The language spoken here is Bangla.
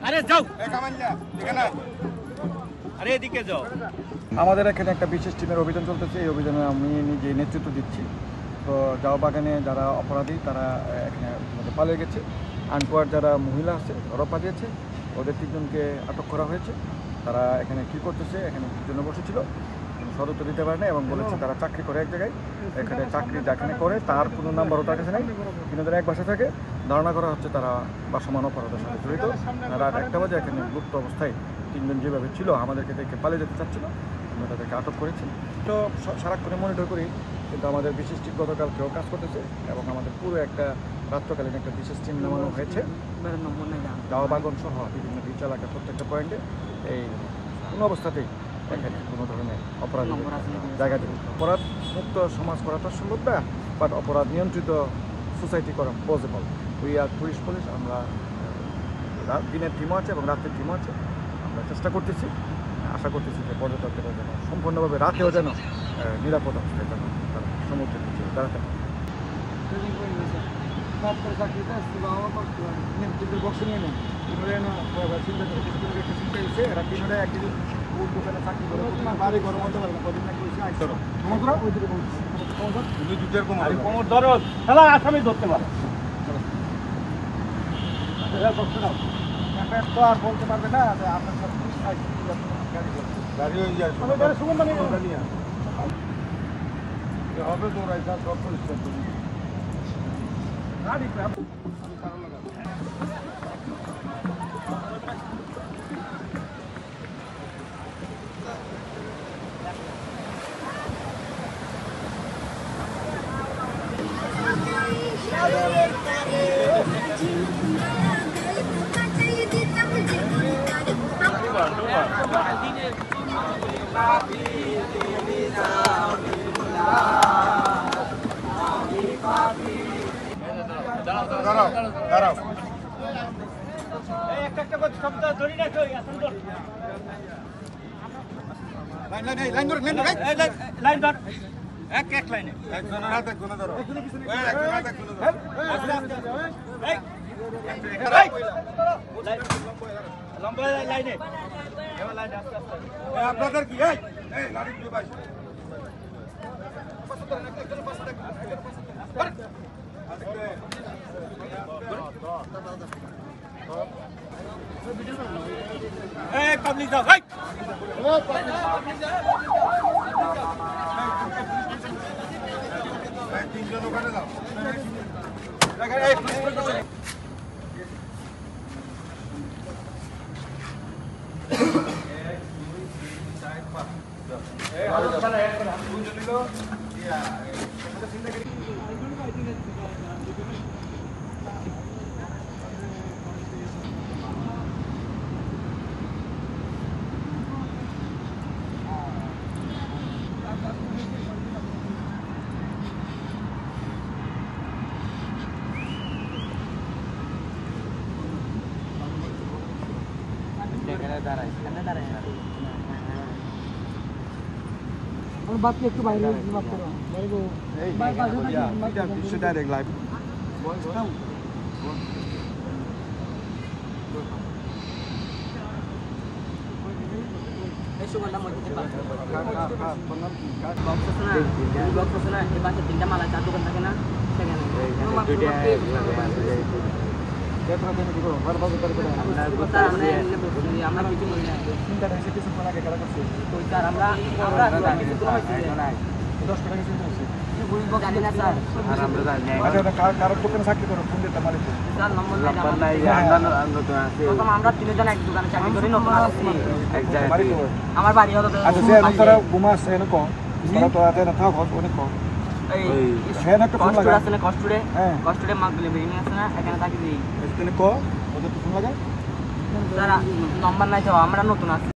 আরে যাও আরে এদিকে যাও। আমাদের এখানে একটা বিশেষ টিমের অভিযান চলতেছে। এই অভিযানে আমি নিজে নেতৃত্ব দিচ্ছি। তো জাও বাগানে যারা অপরাধী তারা এখানে পালিয়ে গেছে। আনকোয়ার যারা মহিলা আছে ওরা পালিয়েছে। ওদের 3 জনকে আটক করা হয়েছে। তারা এখানে কী করতেছে, এখানে কী জন্য বসেছিল সদুত্তর দিতে পারে না এবং বলেছে তারা চাকরি করে এক জায়গায়। এখানে চাকরি যেখানে করে তার কোনো নাম্বারও তার কাছে নেই, কিন্তু তারা এক বাসায় থাকে। ধারণা করা হচ্ছে তারা বাসমান অপরাধের সাথে জড়িত। রাত 1টা বাজে এখানে গুপ্ত অবস্থায় 3 জন যেভাবে ছিল আমাদেরকে দেখে পালিয়ে যেতে চাচ্ছিল, আমরা তাদেরকে আটক করেছি। তো সারাক্ষণে মনিটর করি, কিন্তু আমাদের বিশেষ টিম গতকালকেও কাজ করতেছে এবং আমাদের পুরো একটা রাত্রকালীন একটা বিশেষ টিম নামানো হয়েছে গাওয়া বাগন সহ বিভিন্ন বিচ এলাকার প্রত্যেকটা পয়েন্টে। এই কোনো অবস্থাতেই এখানে কোনো ধরনের অপরাধ জায়গা দেবে। অপরাধ মুক্ত সমাজ করা তো সম্ভব না, বাট অপরাধ নিয়ন্ত্রিত সোসাইটি করা পসিবল। উই আর পুলিশ আমরা দিনের টিমও আছে এবং রাতের টিমও আছে। আমরা চেষ্টা করতেছি, আশা করতেছি যে পর্যটকদের যেন সম্পূর্ণভাবে রাতেও যেন নিরাপদ অবস্থায় যেন তারা সমুদ্রের নিচে বেড়াতে পারে। আসামি ধরতে পারে তো আর বলতে পারবে না যে আপনার সাথে গাড়ি হয়ে যায় হবে তো রাইতা সব পরিষ্কার করি গাড়ি দাঁড়াও একটা শব্দ ধরি না লাইন ধর এক লাইনে একজনের হাতে গুনে ধরো লম্বা লাইনে আপনাদের কি লাড়ি ভাই পাবলিক যাও তিনজন ওখানে যাও বাদ একটু বাইরে বাদ করো ডাইরেক্ট লাইভ তিনটা মালা চার দোকান থাকে না আমরা কিছু বলি না আমরা 3 জন এক দোকানে চাকরি করি নতুন আমার বাড়ি হলো কষ্টে মাগলে বেরিয়ে আছে না এখানে থাকি নম্বর নাই তো আমরা নতুন আছি